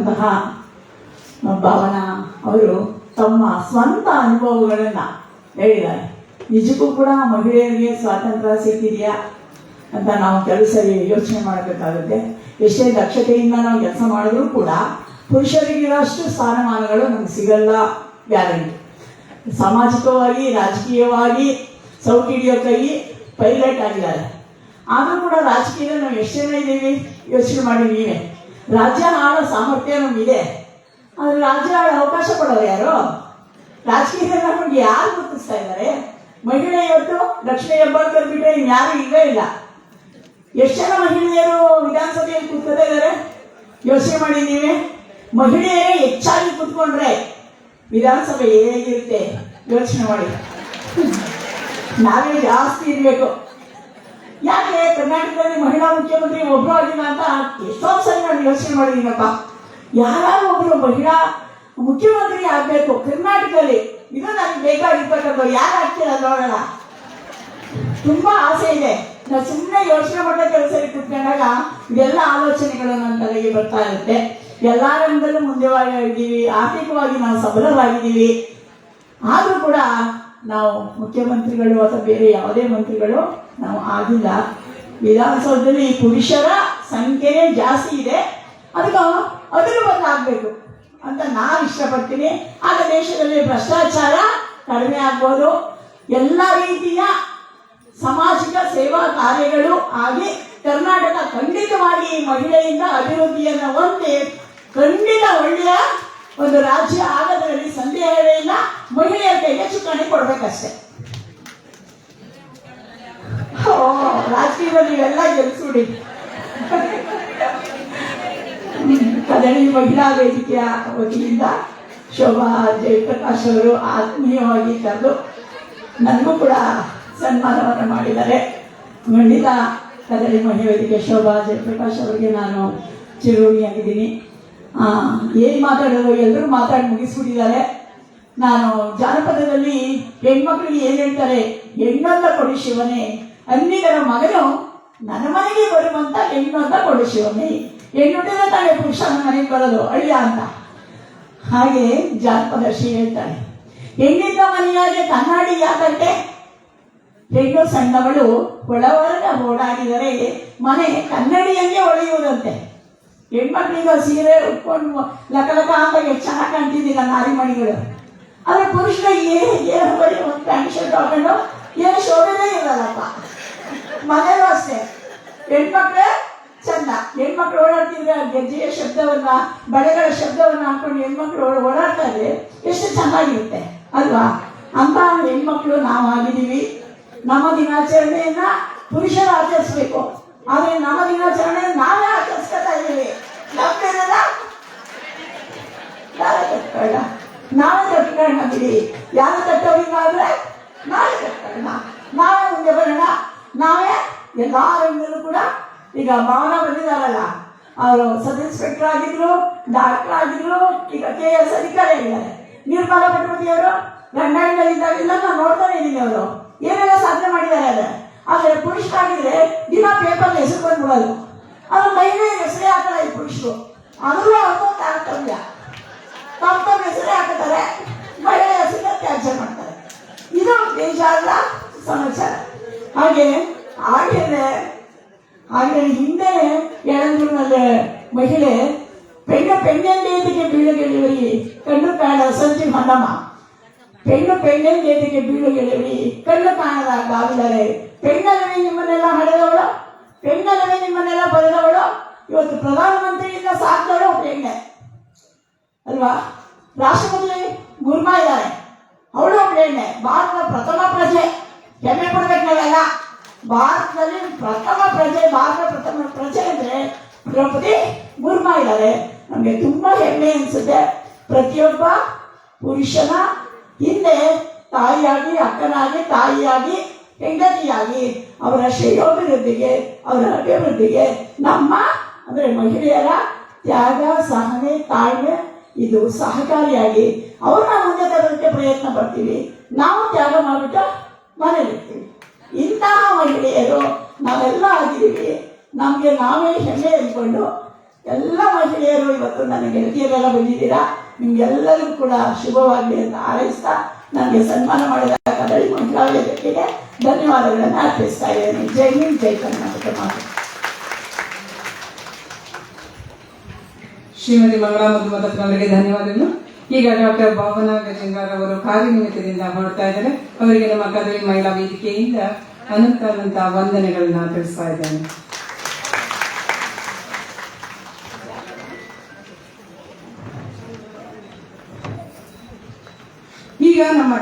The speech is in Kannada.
ಮಾತನಾಡುವಂತಹ ಭಾವನಾ ಅವರು ತಮ್ಮ ಸ್ವಂತ ಅನುಭವಗಳನ್ನು ಹೇಳಿದ್ದಾರೆ. ನಿಜಕ್ಕೂ ಕೂಡ ಮಹಿಳೆಯರಿಗೆ ಸ್ವಾತಂತ್ರ್ಯ ಸಿಕ್ಕಿದೆಯಾ ಅಂತ ನಾವು ಕೆಲವು ಸರಿ ಯೋಚನೆ ಮಾಡಬೇಕಾಗುತ್ತೆ. ಎಷ್ಟೇ ದಕ್ಷತೆಯಿಂದ ನಾವು ಕೆಲಸ ಮಾಡಿದ್ರೂ ಕೂಡ ಪುರುಷರಿಗಿರೋಷ್ಟು ಸ್ಥಾನಮಾನಗಳು ನಮ್ಗೆ ಸಿಗಲ್ಲ. ಗ್ಯಾರಂಟಿ. ಸಾಮಾಜಿಕವಾಗಿ, ರಾಜಕೀಯವಾಗಿ ಸೌಟಿ ಹಿಡಿಯೋ ಕೈ ಪೈಲಟ್ ಆಗಿದ್ದಾರೆ. ಆದರೂ ಕೂಡ ರಾಜಕೀಯದಲ್ಲಿ ನಾವು ಎಷ್ಟು ಜನ ಇದ್ದೀವಿ ಯೋಚನೆ ಮಾಡಿ ನೀವೇ. ರಾಜ್ಯ ಆಳೋ ಸಾಮರ್ಥ್ಯ ನಮಗಿದೆ, ಆದರೆ ರಾಜ್ಯ ಆಳೋ ಅವಕಾಶ ಕೊಡೋರು ಯಾರು? ರಾಜಕೀಯದಲ್ಲಿ ನಮಗೆ ಯಾರು ಗುರುತಿಸ್ತಾ ಇದ್ದಾರೆ? ಮಹಿಳೆ ಇವತ್ತು ಲಕ್ಷ್ಮೀ ಹೆಬ್ಬಾಳ್ಕರ್ ಬಿಟ್ಟರೆ ಇನ್ಯಾರು ಇಲ್ಲವೇ ಇಲ್ಲ. ಎಷ್ಟು ಜನ ಮಹಿಳೆಯರು ವಿಧಾನಸಭೆಯಲ್ಲಿ ಕೂತ್ಕೋತಾ ಇದ್ದಾರೆ ಯೋಚನೆ ಮಾಡಿ ನೀವೇ. ಮಹಿಳೆಯರೇ ಹೆಚ್ಚಾಗಿ ಕೂತ್ಕೊಂಡ್ರೆ ವಿಧಾನಸಭೆ ಹೇಗಿರುತ್ತೆ ಯೋಚನೆ ಮಾಡಿ. ನಾವೇ ಜಾಸ್ತಿ ಇರಬೇಕು. ಯಾಕೆ ಕರ್ನಾಟಕದಲ್ಲಿ ಮಹಿಳಾ ಮುಖ್ಯಮಂತ್ರಿ ಒಬ್ರು ಆಗಿಲ್ಲ ಅಂತ ಎಷ್ಟೊಂದು ಸರಿ ನಾನು ಯೋಚನೆ ಮಾಡಿದ್ದೀನಪ್ಪ. ಯಾರು ಒಬ್ರು ಮಹಿಳಾ ಮುಖ್ಯಮಂತ್ರಿ ಆಗಬೇಕು ಕರ್ನಾಟಕದಲ್ಲಿ, ಇದು ನನಗೆ ಬೇಕಾಗಿರ್ತಕ್ಕಂಥ. ಯಾರು ಆಗ್ತೀರ ನೋಡೋಣ. ತುಂಬಾ ಆಸೆ ಇದೆ. ನಾವು ಸುಮ್ಮನೆ ಯೋಚನೆ ಮಾಡೋ ಕೆಲಸ ಕೂತ್ಕೊಂಡಾಗ ಇದೆಲ್ಲ ಆಲೋಚನೆಗಳು ನನ್ನ ತಲೆಗೆ ಬರ್ತಾ ಇರುತ್ತೆ. ಎಲ್ಲ ರಂಗದಲ್ಲೂ ಮುಂದೆವಾಗಿದ್ದೀವಿ, ಆರ್ಥಿಕವಾಗಿ ನಾವು ಸಬಲರಾಗಿದ್ದೀವಿ. ಆದರೂ ಕೂಡ ನಾವು ಮುಖ್ಯಮಂತ್ರಿಗಳು ಅಥವಾ ಬೇರೆ ಯಾವುದೇ ಮಂತ್ರಿಗಳು ನಾವು ಆಗಿಲ್ಲ. ವಿಧಾನಸೌಧದಲ್ಲಿ ಪುರುಷರ ಸಂಖ್ಯೆನೇ ಜಾಸ್ತಿ ಇದೆ, ಅದನ್ನು ಬದಲಾಗಬೇಕು ಅಂತ ನಾನು ಇಷ್ಟಪಡ್ತೀನಿ. ಆಗ ದೇಶದಲ್ಲಿ ಭ್ರಷ್ಟಾಚಾರ ಕಡಿಮೆ ಆಗ್ಬೋದು, ಎಲ್ಲ ರೀತಿಯ ಸಾಮಾಜಿಕ ಸೇವಾ ಕಾರ್ಯಗಳು ಆಗಿ ಕರ್ನಾಟಕ ಖಂಡಿತವಾಗಿ ಮಹಿಳೆಯಿಂದ ಅಭಿವೃದ್ಧಿಯನ್ನು ಹೊಂದಿ ಖಂಡಿತ ಒಳ್ಳೆಯ ಒಂದು ರಾಜ್ಯ ಆಗೋದ್ರಲ್ಲಿ ಸಂದೇಹವೇ ಇಲ್ಲ. ಮಹಿಳೆಯರ ಕೈಗೆ ಚುಕ್ಕಾಣಿ ಕೊಡ್ಬೇಕಷ್ಟೇ. ರಾಜಕೀಯದಲ್ಲಿ ಇವೆಲ್ಲ ಗೆಲ್ಸ್ಬಿಡಿ. ಕದಳಿ ಮಹಿಳಾ ವೇದಿಕೆಯ ವತಿಯಿಂದ ಶೋಭಾ ಜಯಪ್ರಕಾಶ್ ಅವರು ಆತ್ಮೀಯವಾಗಿ ಕರೆದು ನನಗೂ ಕೂಡ ಸನ್ಮಾನವನ್ನು ಮಾಡಿದ್ದಾರೆ. ಖಂಡಿತ ಕದಳಿ ಮಹಿಳಾ ವೇದಿಕೆ ಶೋಭಾ ಜಯಪ್ರಕಾಶ್ ಅವರಿಗೆ ನಾನು ಚಿರಋಣಿಯಾಗಿದ್ದೀನಿ. ಏನು ಮಾತಾಡೋದು ಎಲ್ಲರೂ ಮಾತಾಡಿ ಮುಗಿಸ್ಬಿಟ್ಟಿದ್ದಾರೆ. ನಾನು ಜಾನಪದದಲ್ಲಿ ಹೆಣ್ಮಕ್ಳಿಗೆ ಏನು ಹೇಳ್ತಾರೆ, ಹೆಣ್ಣೊಂದ ಕೊಡು ಶಿವನೇ, ಅನ್ನಿಗರ ಮಗನು ನನ್ನ ಮನೆಗೆ ಬರುವಂತ ಹೆಣ್ಣೊಂದ ಕೊಡು ಶಿವನೇ. ಹೆಣ್ಣುಟ್ಟಿದ ತಾನೇ ಪುರುಷನ ಮನೆಗೆ ಬರೋದು ಅಳಿಯ ಅಂತ. ಹಾಗೆ ಜಾನಪದ ಶ್ರೀ ಹೇಳ್ತಾಳೆ, ಹೆಣ್ಣಿದ್ದ ಮನೆಯಾಗೆ ಕನ್ನಡಿ ಯಾಕಂತೆ, ಹೆಣ್ಣು ಸಣ್ಣವಳು ಒಳವರೆಗ ಓಡಾಡಿದರೆ ಮನೆ ಕನ್ನಡಿಯಂಗೆ ಹೊಳೆಯುವುದಂತೆ. ಹೆಣ್ಮಕ್ಳಿಗೆ ಸೀರೆ ಉಟ್ಕೊಂಡು ಲಕ ಅಂತ ಎಷ್ಟು ಚೆನ್ನಾಗಿ ಕಾಣ್ತಿದ್ದೀರ ನಾರಿಮಣಿಗಳು. ಆದ್ರೆ ಪುರುಷರಿಗೆ ಏನು ಬರೀ ಒಂದು ಪ್ಯಾಂಟ್ ಶರ್ಟ್ ಹಾಕೊಂಡು ಏನು ಶೋಭೆನೇ ಇರಲ್ಲಪ್ಪ. ಮನೇಲೂ ಅಷ್ಟೇ ಹೆಣ್ಮಕ್ಳೇ ಚಂದ. ಹೆಣ್ಮಕ್ಳು ಓಡಾಡ್ತಿದ್ರೆ ಗೆಜ್ಜೆಯ ಶಬ್ದವನ್ನ, ಬಳೆಗಳ ಶಬ್ದವನ್ನ ಹಾಕೊಂಡು ಹೆಣ್ಮಕ್ಳು ಓಡಾಡ್ತಾ ಇದ್ರೆ ಎಷ್ಟು ಚೆನ್ನಾಗಿರುತ್ತೆ ಅಲ್ವಾ? ಅಂತ ಹೆಣ್ಮಕ್ಳು ನಾವು ಆಗಿದ್ದೀವಿ. ನಮ್ಮ ದಿನಾಚರಣೆಯನ್ನ ಪುರುಷರು ಆಚರಿಸ್ಬೇಕು, ಆದ್ರೆ ನಮ್ಮ ದಿನಾಚರಣೆ ನಾವೇ ಆಚರಿಸ್ಕೊತಾ ಇದ್ದೀವಿ. ನಾವೇ ಕಟ್ಕೊಳ್ಳೋಣ ಬಿಡಿ. ಯಾರು ಕಟ್ಟೋರಿಗಾದ್ರೆ ನಾವೇ ಕಟ್ಕೊಳ್ಳೋಣ, ನಾವೇ ಮುಂದೆ ಬರೋಣ. ನಾವೇ ಎಲ್ಲಾ ರಂಗದಲ್ಲೂ ಕೂಡ. ಈಗ ಭಾವನಾ ಬಂದಿದ್ದಾರಲ್ಲ, ಅವರು ಸಬ್ ಇನ್ಸ್ಪೆಕ್ಟರ್ ಆಗಿದ್ರು, ಡಾಕ್ಟರ್ ಆಗಿದ್ರು, ಈಗ KS ಅಧಿಕಾರಿ ಆಗಿದ್ದಾರೆ. ನಿರ್ಮಲಾ ಪಟಪತಿ ಅವರು ಗಂಡಾಳಿದ್ದಾಗೆಲ್ಲ ನಾನು ನೋಡ್ತಾನೆ ಇದ್ದೀನಿ. ಅವರು ಏನೆಲ್ಲ ಸಾಧನೆ ಮಾಡಿದ್ದಾರೆ. ಆದ್ರೆ ಪುರುಷರಾಗಿದ್ರೆ ದಿನ ಪೇಪರ್ ಹೆಸರು ಬಂದ್ಬಿಡೋದು. ಅದು ಮಹಿಳೆಯ ಹೆಸರೇ ಹಾಕಲ್ಲ ಈ ಪುರುಷರು. ಅದರಲ್ಲೂ ಅವ್ರದ್ದು ತಾರತಮ್ಯ, ತಮ್ಮ ಹೆಸರೇ ಹಾಕುತ್ತಾರೆ, ಮಹಿಳೆಯ ಹೆಸರನ್ನ ತ್ಯಾಜ್ಯ ಮಾಡ್ತಾರೆ. ಇದು ದೇಶದ ಸಮಾಚಾರ. ಹಾಗೆ ಹಿಂದೆ ಎಳಂದೂರಿನಲ್ಲಿ ಮಹಿಳೆ ಪೆಣ್ಣೆಂದೇದಿಗೆ ಬೀಳುಗೆಳೆಯರಿ ಕಣ್ಣು ಕಾಣ ಸಂಜೆ ಹೊನ್ನಮ್ಮ, ಪೆಣ್ಣೆಂದೇದಿಗೆ ಬೀಳುಗೆಳೆಯರಿ ಕಣ್ಣು ಕಾಣದ ಗಾವಿದರೆ, ಪೆಣ್ಣಲ್ಲವೇ ನಿಮ್ಮನ್ನೆಲ್ಲ ಹಡೆದವಳು, ಪೆಣ್ಣಲ್ಲವೇ ನಿಮ್ಮನ್ನೆಲ್ಲ ಬರೆದವಳು. ಇವತ್ತು ಪ್ರಧಾನಮಂತ್ರಿಯಿಂದ ಸಾಕಿದವಳು ಹೆಣ್ಣೆ ಅಲ್ವಾ? ರಾಷ್ಟ್ರಪತಿ ಮುರ್ಮಾ ಇದ್ದಾರೆ, ಅವಳು ಒಬ್ಬಳು ಹೆಣ್ಣೆ. ಭಾರತದ ಪ್ರಥಮ ಪ್ರಜೆ, ಹೆಮ್ಮೆ ಪಡ್ಬೇಕು ನಾವೆಲ್ಲ. ಭಾರತದಲ್ಲಿ ಪ್ರಥಮ ಪ್ರಜೆ, ಭಾರತ ಪ್ರಥಮ ಪ್ರಜೆ ಅಂದ್ರೆ ದ್ರೌಪದಿ ಮುರ್ಮಾ ಇದ್ದಾರೆ. ನಮಗೆ ತುಂಬಾ ಹೆಮ್ಮೆ ಅನ್ಸುತ್ತೆ. ಪ್ರತಿಯೊಬ್ಬ ಪುರುಷನ ಹಿಂದೆ ತಾಯಿಯಾಗಿ, ಅಕ್ಕನಾಗಿ, ತಾಯಿಯಾಗಿ, ಹೆಂಡತಿಯಾಗಿ ಅವರ ಶ್ರೇಯೋಭಿವೃದ್ಧಿಗೆ, ಅವರ ಅಭಿವೃದ್ಧಿಗೆ ನಮ್ಮ ಅಂದ್ರೆ ಮಹಿಳೆಯರ ತ್ಯಾಗ, ಸಹನೆ, ತಾಳ್ಮೆ ಇದು ಸಹಕಾರಿಯಾಗಿ ಅವ್ರನ್ನ ಮುಂದೆ ತರೋದಕ್ಕೆ ಪ್ರಯತ್ನ ಪಡ್ತೀವಿ. ನಾವು ತ್ಯಾಗ ಮಾಡಿಬಿಟ್ಟು ಮನೇಲಿರ್ತೀವಿ. ಇಂತಹ ಮಹಿಳೆಯರು ನಾವೆಲ್ಲ ಆಗಿದ್ದೀವಿ. ನಮಗೆ ನಾವೇ ಹೆಮ್ಮೆ ಅಂದ್ಕೊಂಡು ಎಲ್ಲ ಮಹಿಳೆಯರು ಇವತ್ತು ನನ್ನ ಗೆಳತಿಯರೆಲ್ಲ ಬಂದಿದ್ದೀರಾ. ನಿಮ್ಗೆಲ್ಲರಿಗೂ ಕೂಡ ಶುಭವಾಗಲಿ ಅಂತ ಹಾರೈಸ್ತಾ ನನಗೆ ಸನ್ಮಾನ ಮಾಡಿದ ಕದಳಿ ಮಹಿಳಾ ವೇದಿಕೆಗೆ ಧನ್ಯವಾದಗಳನ್ನು ಅರ್ಪಿಸ್ತಾ ಇದ್ದೇನೆ. ಜೈ ಹಿಂದ್, ಜೈ ಕರ್ನಾಟಕ ಮಾತು. ಶ್ರೀಮತಿ ಮಂಗಳಾ ಮಧುಮತಪ್ಪನವರಿಗೆ ಧನ್ಯವಾದಗಳು. ಈಗ ಡಾಕ್ಟರ್ ಭಾವನಾ ಗಜೇಂದ್ರ ಅವರು ಕಾರ್ಯನಿಮಿತ್ತದಿಂದ ಹೊರಡ್ತಾ ಇದ್ದಾರೆ. ಅವರಿಗೆ ನಮ್ಮ ಕದಳಿ ಮಹಿಳಾ ವೇದಿಕೆಯಿಂದ ಅನಂತ ವಂದನೆಗಳನ್ನ ತಿಳಿಸ್ತಾ ಇದ್ದೇನೆ. ಈಗ ನಮ್ಮ